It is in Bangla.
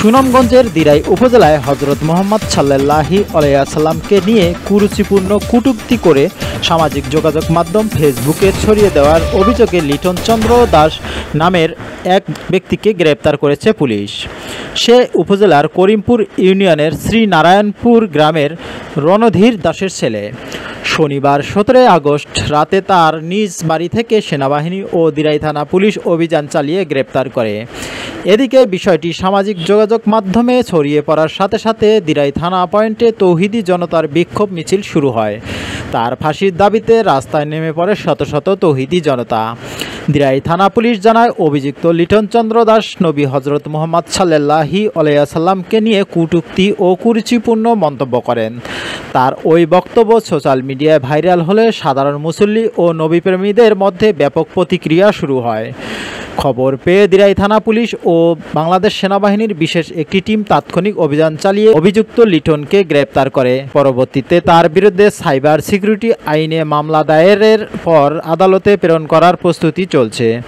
সুনামগঞ্জের দিরাই উপজেলায় হযরত মুহাম্মদ সাল্লাল্লাহু আলাইহি ওয়াসাল্লামকে নিয়ে কুরুচিপূর্ণ কটূক্তি করে সামাজিক যোগাযোগ মাধ্যম ফেসবুকে ছড়িয়ে দেওয়ার অভিযোগে লিটন চন্দ্র দাস নামের এক ব্যক্তিকে গ্রেপ্তার করেছে পুলিশ। সে উপজেলার করিমপুর ইউনিয়নের শ্রীনারায়ণপুর গ্রামের রণধীর দাসের ছেলে। শনিবার 17 আগস্ট রাতে তার নিজ বাড়ি থেকে সেনাবাহিনী ও দিরাই থানা পুলিশ অভিযান চালিয়ে গ্রেপ্তার করে। এদিকে বিষয়টি সামাজিক যোগাযোগ মাধ্যমে ছড়িয়ে পড়ার সাথে সাথে দিরাই থানা পয়েন্টে তৌহিদি জনতার বিক্ষোভ মিছিল শুরু হয়। তার ফাঁসির দাবিতে রাস্তায় নেমে পড়ে শত শত তৌহিদি জনতা। দিরাই থানা পুলিশ জানায়, অভিযুক্ত লিটন চন্দ্র দাস নবী হযরত মুহাম্মদ সাল্লাল্লাহু আলাইহি ওয়াসাল্লামকে নিয়ে কটূক্তি ও কুরুচিপূর্ণ মন্তব্য করেন। তার ওই বক্তব্য সোশ্যাল মিডিয়ায় ভাইরাল হলে সাধারণ মুসল্লি ও নবীপ্রেমীদের মধ্যে ব্যাপক প্রতিক্রিয়া শুরু হয়। খবর পেয়ে দিরাই থানা পুলিশ ও বাংলাদেশ সেনাবাহিনীর বিশেষ একটি টিম তাৎক্ষণিক অভিযান চালিয়ে অভিযুক্ত লিটনকে গ্রেপ্তার করে। পরবর্তীতে তার বিরুদ্ধে সাইবার সিকিউরিটি আইনে মামলা দায়েরের পর আদালতে প্রেরণ করার প্রস্তুতি চলছে।